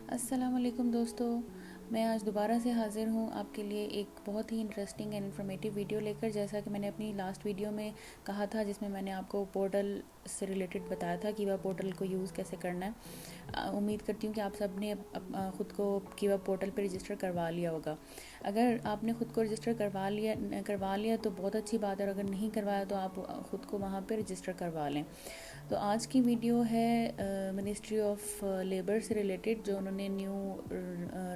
अस्सलाम वालेकुम दोस्तों। मैं आज दोबारा से हाज़िर हूँ आपके लिए एक बहुत ही इंटरेस्टिंग एंड इन्फॉर्मेटिव वीडियो लेकर। जैसा कि मैंने अपनी लास्ट वीडियो में कहा था, जिसमें मैंने आपको पोर्टल से रिलेटेड बताया था कि वह पोर्टल को यूज़ कैसे करना है। उम्मीद करती हूँ कि आप सब ने ख़ुद को कीवा पोर्टल पर रजिस्टर करवा लिया होगा। अगर आपने ख़ुद को रजिस्टर करवा लिया तो बहुत अच्छी बात है, और अगर नहीं करवाया तो आप ख़ुद को वहाँ पर रजिस्टर करवा लें। तो आज की वीडियो है मिनिस्ट्री ऑफ लेबर से रिलेटेड, जो उन्होंने न्यू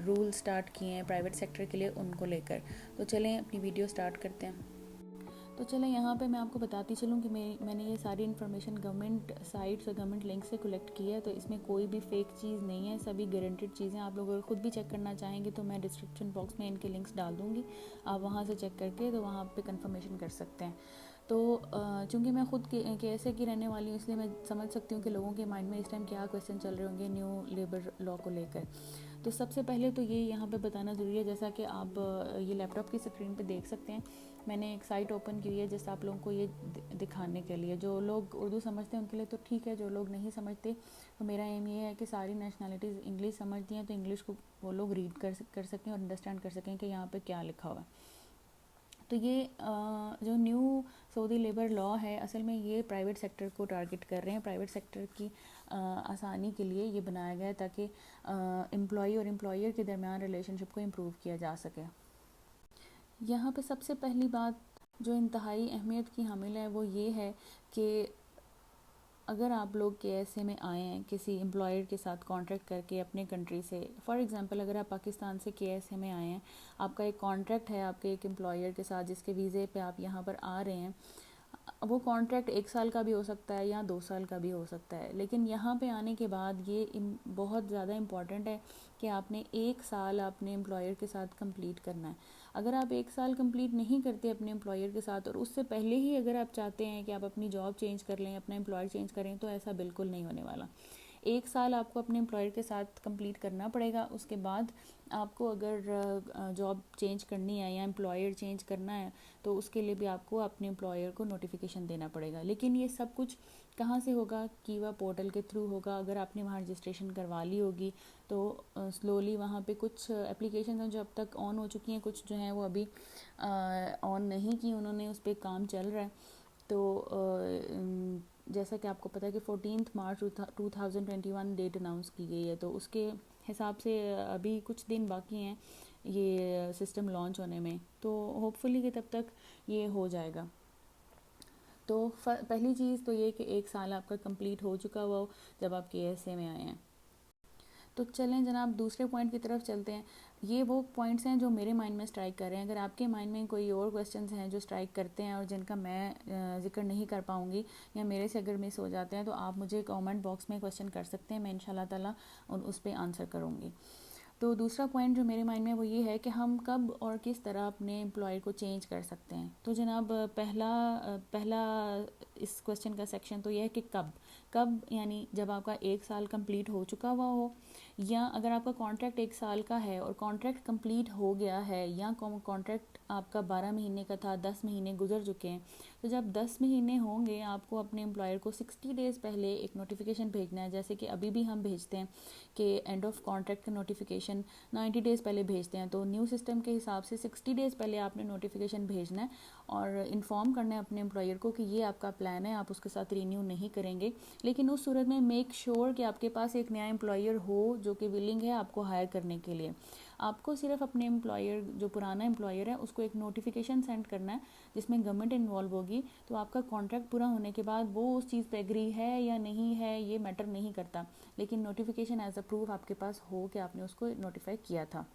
रूल स्टार्ट किए हैं प्राइवेट सेक्टर के लिए, उनको लेकर। तो चलें अपनी वीडियो स्टार्ट करते हैं। तो चलें, यहाँ पे मैं आपको बताती चलूँ कि मैंने ये सारी इन्फॉर्मेशन गवर्नमेंट साइट्स और गवर्नमेंट लिंक से कलेक्ट की है। तो इसमें कोई भी फेक चीज़ नहीं है, सभी गारंटेड चीज़ें। आप लोग अगर ख़ुद भी चेक करना चाहेंगे तो मैं डिस्क्रिप्शन बॉक्स में इनके लिंक्स डाल दूँगी, आप वहाँ से चेक करके तो वहाँ पे कंफर्मेशन कर सकते हैं। तो चूँकि मैं ख़ुद KSA की रहने वाली हूँ, इसलिए मैं समझ सकती हूँ कि लोगों के माइंड में इस टाइम क्या क्वेश्चन चल रहे होंगे न्यू लेबर लॉ को लेकर। तो सबसे पहले तो ये यहाँ पे बताना ज़रूरी है, जैसा कि आप ये लैपटॉप की स्क्रीन पे देख सकते हैं, मैंने एक साइट ओपन की हुई है जिससे आप लोगों को ये दिखाने के लिए। जो लोग उर्दू समझते हैं उनके लिए तो ठीक है, जो लोग नहीं समझते तो मेरा एम ये है कि सारी नेशनलिटीज़ इंग्लिश समझती हैं तो इंग्लिश को वो लोग रीड कर सकें और अंडरस्टैंड कर सकें कि यहाँ पे क्या लिखा हुआ है। तो ये जो न्यू सऊदी लेबर लॉ है, असल में ये प्राइवेट सेक्टर को टारगेट कर रहे हैं। प्राइवेट सेक्टर की आसानी के लिए ये बनाया गया है ताकि एम्प्लॉई और एम्प्लॉयर के दरमियान रिलेशनशिप को इम्प्रूव किया जा सके। यहाँ पे सबसे पहली बात जो इंतहाई अहमियत की हामिल है वो ये है कि अगर आप लोग KSA में आए हैं किसी एम्प्लॉयर के साथ कॉन्ट्रैक्ट करके अपने कंट्री से, फॉर एग्जांपल अगर आप पाकिस्तान से KSA में आए हैं, आपका एक कॉन्ट्रैक्ट है आपके एक एम्प्लॉयर के साथ जिसके वीज़े पे आप यहाँ पर आ रहे हैं। वो कॉन्ट्रैक्ट 1 साल का भी हो सकता है या 2 साल का भी हो सकता है, लेकिन यहाँ पे आने के बाद ये बहुत ज़्यादा इम्पॉर्टेंट है कि आपने 1 साल अपने एम्प्लॉयर के साथ कंप्लीट करना है। अगर आप 1 साल कंप्लीट नहीं करते अपने एम्प्लॉयर के साथ, और उससे पहले ही अगर आप चाहते हैं कि आप अपनी जॉब चेंज कर लें, अपना एम्प्लॉयर चेंज करें, तो ऐसा बिल्कुल नहीं होने वाला। 1 साल आपको अपने एम्प्लॉयर के साथ कंप्लीट करना पड़ेगा। उसके बाद आपको अगर जॉब चेंज करनी है या एम्प्लॉयर चेंज करना है तो उसके लिए भी आपको अपने एम्प्लॉयर को नोटिफिकेशन देना पड़ेगा। लेकिन ये सब कुछ कहाँ से होगा? कीवा पोर्टल के थ्रू होगा। अगर आपने वहाँ रजिस्ट्रेशन करवा ली होगी तो स्लोली वहाँ पे कुछ एप्लीकेशन हैं जो अब तक ऑन हो चुकी हैं, कुछ जो हैं वो अभी ऑन नहीं की उन्होंने, उस पर काम चल रहा है। तो जैसा कि आपको पता है कि 14 मार्च 2021 डेट अनाउंस की गई है, तो उसके हिसाब से अभी कुछ दिन बाकी हैं ये सिस्टम लॉन्च होने में। तो होपफुली कि तब तक ये हो जाएगा। तो पहली चीज़ तो ये कि 1 साल आपका कंप्लीट हो चुका हुआ हो जब आप KSA में आए हैं। तो चलें जनाब, दूसरे पॉइंट की तरफ चलते हैं। ये वो पॉइंट्स हैं जो मेरे माइंड में स्ट्राइक कर रहे हैं। अगर आपके माइंड में कोई और क्वेश्चंस हैं जो स्ट्राइक करते हैं और जिनका मैं जिक्र नहीं कर पाऊँगी या मेरे से अगर मिस हो जाते हैं, तो आप मुझे कमेंट बॉक्स में क्वेश्चन कर सकते हैं, मैं इंशाल्लाह ताला उस पर आंसर करूँगी। तो दूसरा पॉइंट जो मेरे माइंड में वो ये है कि हम कब और किस तरह अपने एम्प्लॉयर को चेंज कर सकते हैं। तो जनाब पहला इस क्वेश्चन का सेक्शन तो ये है कि कब यानी जब आपका 1 साल कंप्लीट हो चुका हुआ हो, या अगर आपका कॉन्ट्रैक्ट 1 साल का है और कॉन्ट्रैक्ट कंप्लीट हो गया है, या कॉन्ट्रैक्ट आपका 12 महीने का था, 10 महीने गुजर चुके हैं। तो जब 10 महीने होंगे आपको अपने एम्प्लॉयर को 60 डेज़ पहले एक नोटिफिकेशन भेजना है, जैसे कि अभी भी हम भेजते हैं कि एंड ऑफ कॉन्ट्रैक्ट का नोटिफिकेशन 90 डेज़ पहले भेजते हैं। तो न्यू सिस्टम के हिसाब से 60 डेज़ पहले आपने नोटिफिकेशन भेजना है और इन्फॉर्म करना है अपने एम्प्लॉयर को कि ये आपका प्लान है, आप उसके साथ रिन्यू नहीं करेंगे। लेकिन उस सूरत में मेक श्योर कि आपके पास एक नया एम्प्लॉयर हो जो कि विलिंग है आपको हायर करने के लिए। आपको सिर्फ अपने एम्प्लॉयर, जो पुराना एम्प्लॉयर है, उसको एक नोटिफिकेशन सेंड करना है जिसमें गवर्नमेंट इन्वॉल्व होगी। तो आपका कॉन्ट्रैक्ट पूरा होने के बाद वो उस चीज़ पे एग्री है या नहीं है ये मैटर नहीं करता, लेकिन नोटिफिकेशन एज अ प्रूफ आपके पास हो कि आपने उसको नोटिफाई किया था।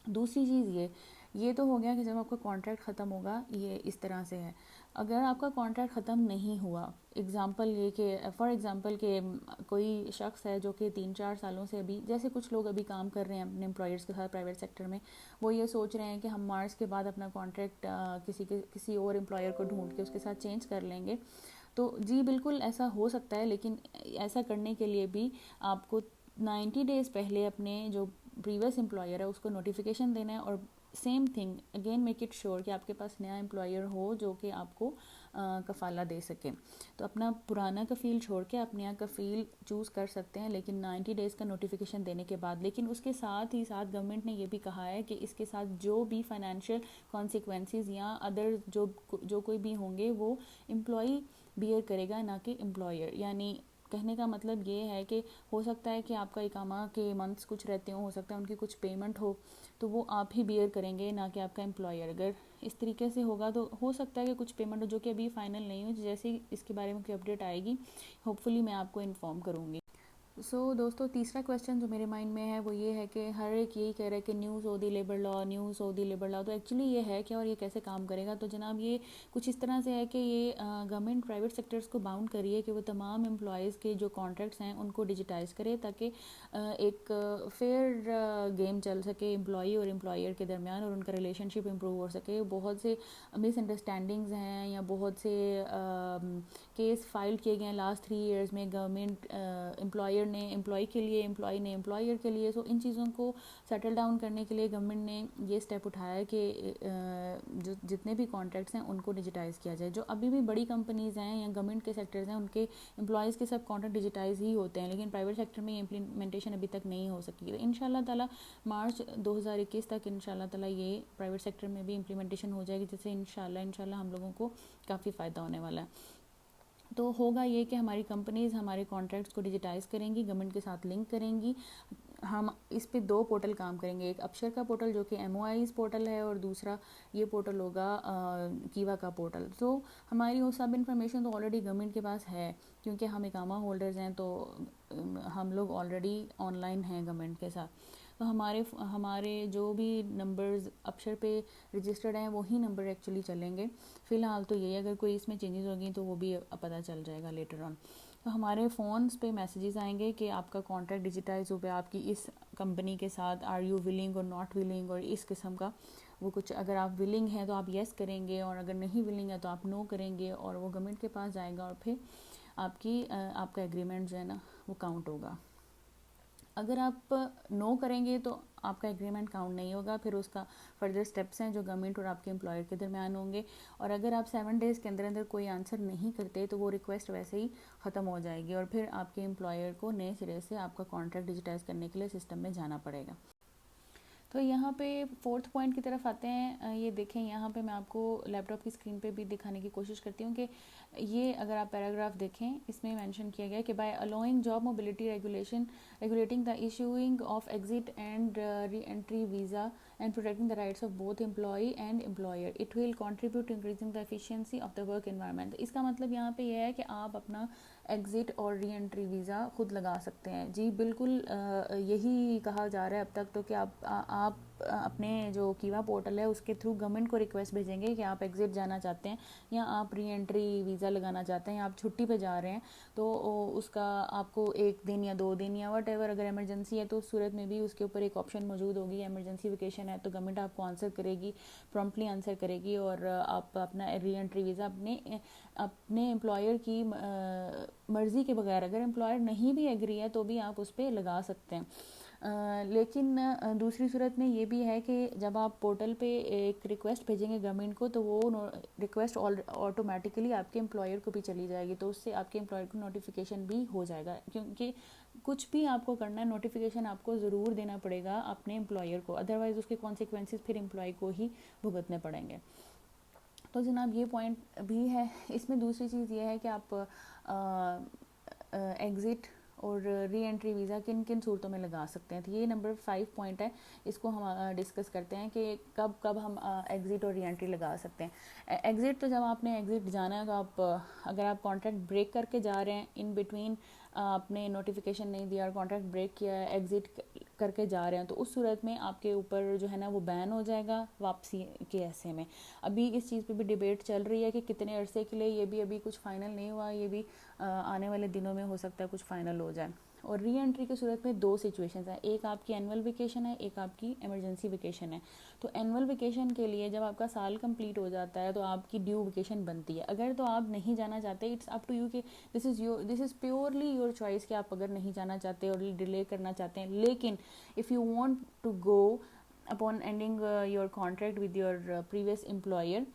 दूसरी चीज़ ये तो हो गया कि जब आपका कॉन्ट्रैक्ट ख़त्म होगा, ये इस तरह से है। अगर आपका कॉन्ट्रैक्ट ख़त्म नहीं हुआ, एग्ज़ाम्पल ये कि फॉर एग्ज़ाम्पल कि कोई शख्स है जो कि 3-4 सालों से अभी, जैसे कुछ लोग अभी काम कर रहे हैं अपने एम्प्लॉयर्स के साथ प्राइवेट सेक्टर में, वो ये सोच रहे हैं कि हम मार्च के बाद अपना कॉन्ट्रैक्ट किसी और एम्प्लॉयर को ढूंढ के उसके साथ चेंज कर लेंगे। तो जी बिल्कुल ऐसा हो सकता है, लेकिन ऐसा करने के लिए भी आपको 90 डेज़ पहले अपने जो प्रीवियस एम्प्लॉयर है उसको नोटिफिकेशन देना है और same thing again make it sure कि आपके पास नया एम्प्लॉयर हो जो कि आपको कफ़ाला दे सके। तो अपना पुराना कफ़ील छोड़ के आप नया कफ़ील चूज़ कर सकते हैं, लेकिन 90 डेज़ का नोटिफिकेशन देने के बाद। लेकिन उसके साथ ही साथ गवर्नमेंट ने ये भी कहा है कि इसके साथ जो भी फाइनेंशियल कॉन्सिक्वेंसेस या अदर जो कोई भी होंगे वो एम्प्लॉई बियर करेगा, ना कि एम्प्लॉयर। यानी कहने का मतलब ये है कि हो सकता है कि आपका इकामा के मंथ्स कुछ रहते हो सकता है उनकी कुछ पेमेंट हो, तो वो आप ही बियर करेंगे, ना कि आपका एम्प्लॉयर। अगर इस तरीके से होगा तो हो सकता है कि कुछ पेमेंट हो जो कि अभी फाइनल नहीं हो, जैसे ही इसके बारे में कोई अपडेट आएगी होपफुली मैं आपको इन्फॉर्म करूँगी। दोस्तों तीसरा क्वेश्चन जो मेरे माइंड में है वो ये है कि हर एक यही कह रहा है कि new Saudi labour law, new Saudi labour law. तो एक्चुअली ये है क्या और ये कैसे काम करेगा? तो जनाब ये कुछ इस तरह से है कि ये गवर्नमेंट प्राइवेट सेक्टर्स को बाउंड करिए कि वो तमाम एम्प्लॉयज़ के जो कॉन्ट्रैक्ट्स हैं उनको डिजिटाइज़ करे, ताकि एक फेयर गेम चल सके एम्प्लॉई और एम्प्लॉयर के दरमियान, और उनका रिलेशनशिप इम्प्रूव हो सके। बहुत से मिसअंडरस्टैंडिंग्स हैं या बहुत से केस फाइल किए गए हैं लास्ट 3 ईयर्स में, गवर्नमेंट एम्प्लॉयर ने एम्प्लॉय के लिए, एम्प्लॉय ने एम्प्लॉयर के लिए। सो इन चीज़ों को सेटल डाउन करने के लिए गवर्नमेंट ने ये स्टेप उठाया है कि जो जितने भी कॉन्ट्रैक्ट्स हैं उनको डिजिटाइज़ किया जाए। जो अभी भी बड़ी कंपनीज़ हैं या गवर्नमेंट के सेक्टर्स हैं उनके एम्प्लॉयज़ के सब कॉन्ट्रैक्ट डिजिटाइज ही होते हैं, लेकिन प्राइवेट सेक्टर में ये इम्प्लीमेंटेशन अभी तक नहीं हो सकी। तो इंशाल्लाह ताला मार्च 2021 तक इंशाल्लाह ताला ये प्राइवेट सेक्टर में भी इम्प्लीमेंटेशन हो जाएगी, जिससे इंशाल्लाह हम लोगों को काफ़ी फ़ायदा होने वाला है। तो होगा ये कि हमारी कंपनीज़ हमारे कॉन्ट्रैक्ट्स को डिजिटाइज़ करेंगी, गवर्नमेंट के साथ लिंक करेंगी। हम इस पे 2 पोर्टल काम करेंगे, एक अक्षर का पोर्टल जो कि MOI's पोर्टल है, और दूसरा ये पोर्टल होगा कीवा का पोर्टल। तो हमारी वो सब इन्फॉर्मेशन तो ऑलरेडी गवर्नमेंट के पास है, क्योंकि हम इकामा होल्डर्स हैं, तो हम लोग ऑलरेडी ऑनलाइन हैं गवर्नमेंट के साथ। तो हमारे जो भी नंबर्स अक्षर पे रजिस्टर्ड हैं वही नंबर एक्चुअली चलेंगे फ़िलहाल। तो यही, अगर कोई इसमें चेंजेस होगी तो वो भी पता चल जाएगा लेटर ऑन। तो हमारे फ़ोन्स पे मैसेजेस आएंगे कि आपका कॉन्ट्रैक्ट डिजिटाइज हो गया आपकी इस कंपनी के साथ, आर यू विलिंग और नॉट विलिंग, और इस किस्म का वो कुछ। अगर आप विलिंग हैं तो आप येस करेंगे, और अगर नहीं विलिंग है तो आप नो करेंगे, और वो गवर्नमेंट के पास जाएगा और फिर आपका एग्रीमेंट जो है ना वो काउंट होगा। अगर आप नो करेंगे तो आपका एग्रीमेंट काउंट नहीं होगा, फिर उसका फर्दर स्टेप्स हैं जो गवर्नमेंट और आपके एम्प्लॉयर के दरमियान होंगे। और अगर आप 7 डेज़ के अंदर अंदर कोई आंसर नहीं करते तो वो रिक्वेस्ट वैसे ही ख़त्म हो जाएगी, और फिर आपके एम्प्लॉयर को नए सिरे से आपका कॉन्ट्रैक्ट डिजिटाइज़ करने के लिए सिस्टम में जाना पड़ेगा। तो यहाँ पे 4th पॉइंट की तरफ आते हैं। ये देखें, यहाँ पे मैं आपको लैपटॉप की स्क्रीन पे भी दिखाने की कोशिश करती हूँ कि ये अगर आप पैराग्राफ देखें इसमें मेंशन किया गया है कि by allowing job mobility regulating the issuing of exit and re-entry visa and protecting the rights of both employee and employer, it will contribute to increasing the efficiency of the work environment। इसका मतलब यहाँ पे यह है कि आप अपना exit और री एंट्री वीज़ा खुद लगा सकते हैं। जी बिल्कुल, यही कहा जा रहा है अब तक तो कि आप अपने जो कीवा पोर्टल है उसके थ्रू गवर्नमेंट को रिक्वेस्ट भेजेंगे कि आप एग्ज़िट जाना चाहते हैं या आप री एंट्री वीज़ा लगाना चाहते हैं, या आप छुट्टी पे जा रहे हैं, तो उसका आपको 1 दिन या 2 दिन या वट एवर, अगर इमरजेंसी है तो उस सूरत में भी उसके ऊपर एक ऑप्शन मौजूद होगी। इमरजेंसी वेकेशन है तो गवर्नमेंट आपको आंसर करेगी, प्रॉम्प्टली आंसर करेगी, और आप अपना री एंट्री वीज़ा अपने एम्प्लॉयर की मर्ज़ी के बगैर, अगर एम्प्लॉयर नहीं भी एग्री है तो भी आप उस पर लगा सकते हैं। लेकिन दूसरी सूरत में ये भी है कि जब आप पोर्टल पे एक रिक्वेस्ट भेजेंगे गवर्नमेंट को, तो वो रिक्वेस्ट ऑटोमेटिकली आपके एम्प्लॉयर को भी चली जाएगी, तो उससे आपके एम्प्लॉयर को नोटिफिकेशन भी हो जाएगा। क्योंकि कुछ भी आपको करना है, नोटिफिकेशन आपको ज़रूर देना पड़ेगा अपने एम्प्लॉयर को, अदरवाइज़ उसके कॉन्सिक्वेंसेस फिर एम्प्लॉय को ही भुगतने पड़ेंगे। तो जनाब ये पॉइंट भी है। इसमें दूसरी चीज़ ये है कि आप एग्ज़िट और री एंट्री वीज़ा किन किन सूरतों में लगा सकते हैं। तो ये नंबर 5 पॉइंट है, इसको हम डिस्कस करते हैं कि कब कब हम एग्ज़िट और री एंट्री लगा सकते हैं। एग्ज़िट तो जब आपने एग्ज़िट जाना है तो आप अगर आप कॉन्ट्रैक्ट ब्रेक करके जा रहे हैं, इन बिटवीन आपने नोटिफिकेशन नहीं दिया और कॉन्ट्रैक्ट ब्रेक किया है, एग्ज़िट करके जा रहे हैं, तो उस सूरत में आपके ऊपर जो है ना वो बैन हो जाएगा वापसी के ऐसे में। अभी इस चीज़ पे भी डिबेट चल रही है कि कितने अरसे के लिए, ये भी अभी कुछ फ़ाइनल नहीं हुआ, ये भी आने वाले दिनों में हो सकता है कुछ फ़ाइनल हो जाए। और री एंट्री की सूरत में 2 सिचुएशंस हैं, एक आपकी एनुअल वेकेशन है, एक आपकी इमरजेंसी वेकेशन है। तो एनुअल वेकेशन के लिए जब आपका साल कंप्लीट हो जाता है तो आपकी ड्यू वेकेशन बनती है। अगर तो आप नहीं जाना चाहते, इट्स अप टू यू कि this is purely your choice कि आप अगर नहीं जाना चाहते और डिले करना चाहते हैं। लेकिन if you want to go upon ending your contract with your previous employer,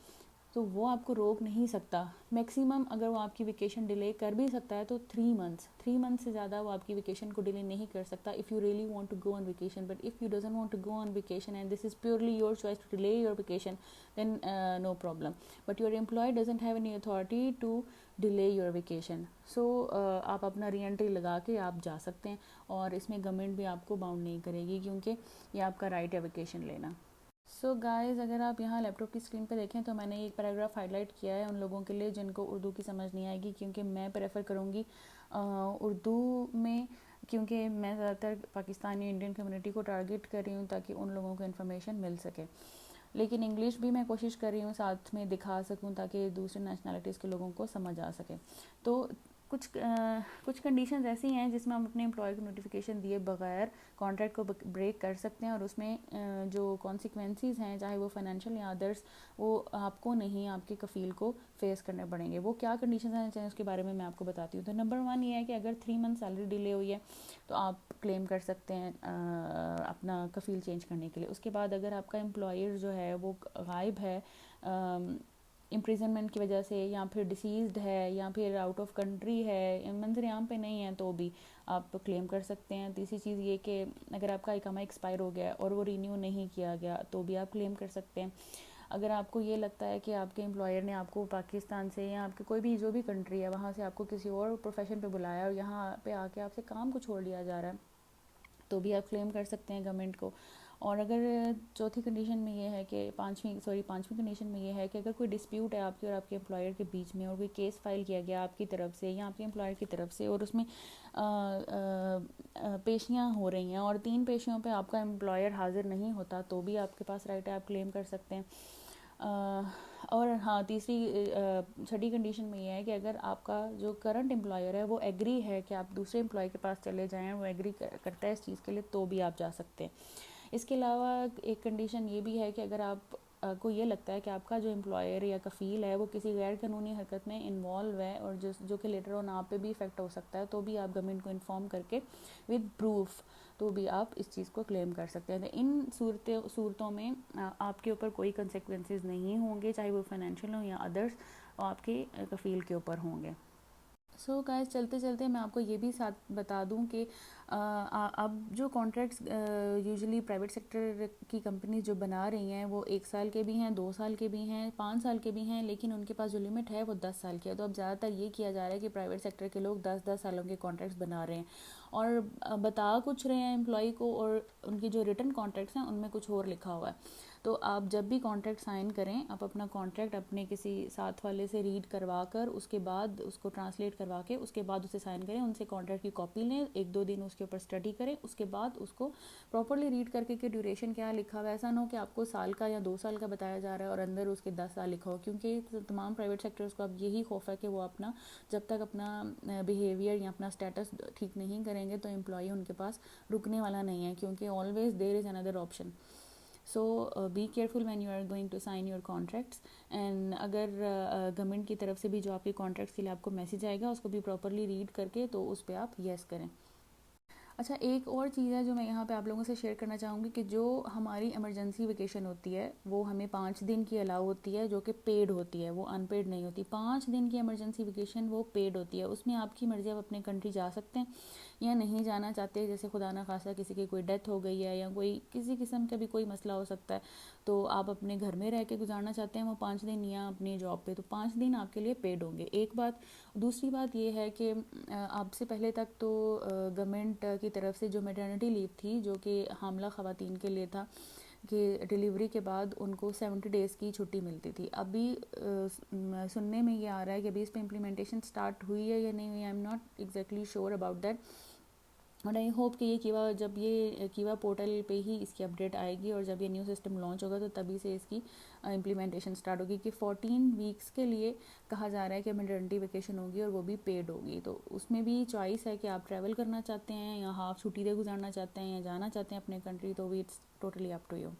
तो वो आपको रोक नहीं सकता। मैक्सिमम अगर वो आपकी वेकेशन डिले कर भी सकता है तो 3 मंथ्स से ज़्यादा वो आपकी वेकेशन को डिले नहीं कर सकता if you really want to go on vacation. But if you doesn't want to go on vacation and this is purely your choice to delay your vacation, then no problem, but your employ doesn't have any authority to delay your vacation. So आप अपना re entry लगा के आप जा सकते हैं, और इसमें गवर्नमेंट भी आपको बाउंड नहीं करेगी, क्योंकि ये आपका राइट है वेकेशन लेना। सो गाइज़, अगर आप यहाँ लैपटॉप की स्क्रीन पर देखें तो मैंने एक पैराग्राफ हाईलाइट किया है उन लोगों के लिए जिनको उर्दू की समझ नहीं आएगी, क्योंकि मैं प्रेफर करूँगी उर्दू में, क्योंकि मैं ज़्यादातर पाकिस्तानी इंडियन कम्युनिटी को टारगेट कर रही हूँ ताकि उन लोगों को इन्फॉर्मेशन मिल सके। लेकिन इंग्लिश भी मैं कोशिश कर रही हूँ साथ में दिखा सकूँ ताकि दूसरे नेशनलिटीज़ के लोगों को समझ आ सके। तो कुछ कंडीशंस ऐसी हैं जिसमें हम अपने एम्प्लॉयर को नोटिफिकेशन दिए बगैर कॉन्ट्रैक्ट को ब्रेक कर सकते हैं, और उसमें जो कॉन्सिक्वेंसेस हैं, चाहे वो फाइनेंशियल या अदर्स, वो आपको नहीं, आपके कफ़ील को फेस करने पड़ेंगे। वो क्या कंडीशंस हैं चाहिए उसके बारे में मैं आपको बताती हूँ। तो नंबर 1 ये है कि अगर 3 मंथ सैलरी डिले हुई है तो आप क्लेम कर सकते हैं अपना कफ़ील चेंज करने के लिए। उसके बाद अगर आपका एम्प्लॉयर जो है वो गायब है इम्प्रिजनमेंट की वजह से, या फिर डिसीज़्ड है, या फिर आउट ऑफ कंट्री है, मंजर-ए-आम पे नहीं है, तो भी आप क्लेम कर सकते हैं। तीसरी चीज़ ये कि अगर आपका इकामा एक्सपायर हो गया और वो रीन्यू नहीं किया गया तो भी आप क्लेम कर सकते हैं। अगर आपको ये लगता है कि आपके एम्प्लॉयर ने आपको पाकिस्तान से या आपके कोई भी जो भी कंट्री है वहाँ से आपको किसी और प्रोफेशन पे बुलाया और यहाँ पे आके आपसे काम को छोड़ लिया जा रहा है, तो भी आप क्लेम कर सकते हैं गवर्नमेंट को। और अगर चौथी कंडीशन में ये है कि पांचवी कंडीशन में ये है कि अगर कोई डिस्प्यूट है आपके और आपके एम्प्लॉयर के बीच में, और कोई केस फाइल किया गया आपकी तरफ से या आपके एम्प्लॉयर की तरफ से, और उसमें पेशियाँ हो रही हैं और 3 पेशियों पे आपका एम्प्लॉयर हाजिर नहीं होता, तो भी आपके पास राइट है, आप क्लेम कर सकते हैं। और हाँ, छठी कंडीशन में ये है कि अगर आपका जो करंट एम्प्लॉयर है वो एग्री है कि आप दूसरे एम्प्लॉय के पास चले जाएं, वो एग्री करता है इस चीज़ के लिए, तो भी आप जा सकते हैं। इसके अलावा एक कंडीशन ये भी है कि अगर आप को ये लगता है कि आपका जो एम्प्लॉयर या कफ़ील है वो किसी गैर कानूनी हरकत में इन्वॉल्व है और जो कि लेटर ऑन आप पे भी इफ़ेक्ट हो सकता है, तो भी आप गवर्नमेंट को इन्फॉर्म करके विद प्रूफ तो भी आप इस चीज़ को क्लेम कर सकते हैं। तो इन सूरतों में आपके ऊपर कोई कंसेक्वेंसेस नहीं होंगे, चाहे वो फाइनेंशियल हो या अदर्स, आपके कफ़ील के ऊपर होंगे। सो गाइस, चलते चलते मैं आपको ये भी साथ बता दूं कि अब जो कॉन्ट्रैक्ट्स यूजुअली प्राइवेट सेक्टर की कंपनी जो बना रही हैं वो 1 साल के भी हैं, 2 साल के भी हैं, 5 साल के भी हैं, लेकिन उनके पास जो लिमिट है वो 10 साल की है। तो अब ज़्यादातर ये किया जा रहा है कि प्राइवेट सेक्टर के लोग 10-10 सालों के कॉन्ट्रैक्ट्स बना रहे हैं और बता कुछ रहे हैं एम्प्लॉय को, और उनकी जो रिटन कॉन्ट्रैक्ट्स हैं उनमें कुछ और लिखा हुआ है। तो आप जब भी कॉन्ट्रैक्ट साइन करें, आप अपना कॉन्ट्रैक्ट अपने किसी साथ वाले से रीड करवा कर, उसके बाद उसको ट्रांसलेट करवा के उसके बाद उसे साइन करें। उनसे कॉन्ट्रैक्ट की कॉपी लें, 1-2 दिन उसके ऊपर स्टडी करें, उसके बाद उसको प्रॉपरली रीड करके कि ड्यूरेशन क्या लिखा हुआ है। ऐसा ना हो कि आपको साल का या 2 साल का बताया जा रहा है और अंदर उसके 10 साल लिखा हो, क्योंकि तमाम प्राइवेट सेक्टर्स को अब यही खौफ है कि वो अपना जब तक अपना बिहेवियर या अपना स्टेटस ठीक नहीं करेंगे तो एम्प्लॉय उनके पास रुकने वाला नहीं है, क्योंकि always there is another option. So be careful when you are going to sign your contracts. And अगर गवर्नमेंट की तरफ से भी जो आपके कॉन्ट्रैक्ट्स के लिए आपको मैसेज आएगा उसको भी प्रॉपरली रीड करके तो उस पर आप येस करें। अच्छा, एक और चीज़ है जो मैं यहाँ पे आप लोगों से शेयर करना चाहूँगी कि जो हमारी इमरजेंसी वेकेशन होती है वो हमें 5 दिन की अलाउ होती है, जो कि पेड होती है, वो अनपेड नहीं होती। 5 दिन की इमरजेंसी वेकेशन वो पेड होती है, उसमें आपकी मर्ज़ी, आप अपने कंट्री जा सकते हैं या नहीं जाना चाहते, जैसे खुदा ना खासा किसी की कोई डेथ हो गई है या कोई किसी किस्म का भी कोई मसला हो सकता है, तो आप अपने घर में रह के गुजारना चाहते हैं वो 5 दिन या अपनी जॉब पे, तो 5 दिन आपके लिए पेड होंगे। एक बात। दूसरी बात ये है कि आपसे पहले तक तो गवर्नमेंट की तरफ से जो मैटरनिटी लीव थी, जो कि हामला ख़वातीन के लिए था, कि डिलीवरी के बाद उनको 70 डेज़ की छुट्टी मिलती थी। अभी सुनने में ये आ रहा है कि अभी इस पर इम्प्लीमेंटेशन स्टार्ट हुई है या नहीं हुई, I am not exactly sure about that, और आई होप कि ये कीवा पोर्टल पे ही इसकी अपडेट आएगी और जब ये न्यू सिस्टम लॉन्च होगा तो तभी से इसकी इम्प्लीमेंटेशन स्टार्ट होगी कि 14 वीक्स के लिए कहा जा रहा है कि मैटरनिटी वेकेशन होगी और वो भी पेड होगी। तो उसमें भी चॉइस है कि आप ट्रैवल करना चाहते हैं या हाफ छुट्टी दे गुजारना चाहते हैं या जाना चाहते हैं अपने कंट्री, तो भी it's totally up to you.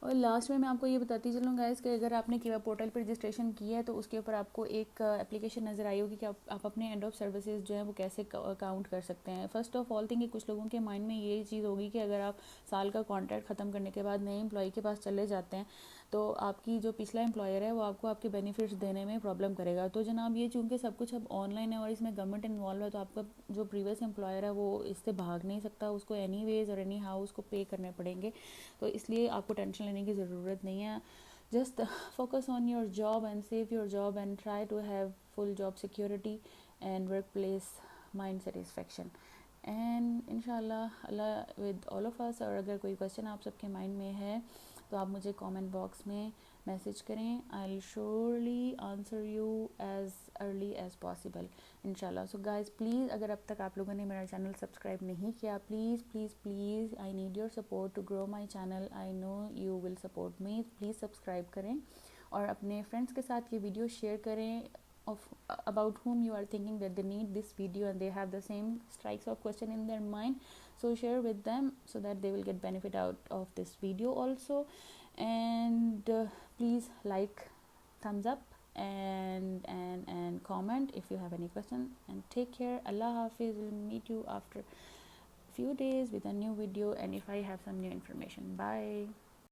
और लास्ट में मैं आपको ये बताती चलूँ गाइस कि अगर आपने कीवा पोर्टल पर रजिस्ट्रेशन किया है तो उसके ऊपर आपको एक एप्लीकेशन नज़र आई होगी कि आप अपने एंड ऑफ सर्विसेज जो है वो कैसे काउंट कर सकते हैं। फर्स्ट ऑफ ऑल थिंग कि कुछ लोगों के माइंड में ये चीज़ होगी कि अगर आप साल का कॉन्ट्रैक्ट ख़त्म करने के बाद नए एम्प्लॉय के पास चले जाते हैं तो आपकी जो पिछला एम्प्लॉयर है वो आपको आपके बेनिफिट्स देने में प्रॉब्लम करेगा। तो जनाब ये चूँकि सब कुछ अब ऑनलाइन है और इसमें गवर्नमेंट इन्वॉल्व है तो आपका जो प्रीवियस एम्प्लॉयर है वो इससे भाग नहीं सकता, उसको एनी वेज और एनी हाउ उसको पे करने पड़ेंगे। तो इसलिए आपको टेंशन लेने की ज़रूरत नहीं है। Just focus on your job and save your job and try to have full job security and work place mind satisfaction and इंशाल्लाह Allah with all of us. और अगर कोई क्वेश्चन आप सबके माइंड में है तो आप मुझे कमेंट बॉक्स में मैसेज करें। I will surely answer you as early as possible इंशाल्लाह। सो गाइज प्लीज़ अगर अब तक आप लोगों ने मेरा चैनल सब्सक्राइब नहीं किया, please please please I need your support to grow my channel. I know you will support me. Please subscribe करें और अपने फ्रेंड्स के साथ ये वीडियो शेयर करें of about whom you are thinking that they need this video and they have the same strikes of question in their mind. So share with them so that they will get benefit out of this video also. And please like, thumbs up and comment if you have any question. And take care. Allah Hafiz. Will meet you after few days with a new video and if I have some new information. Bye.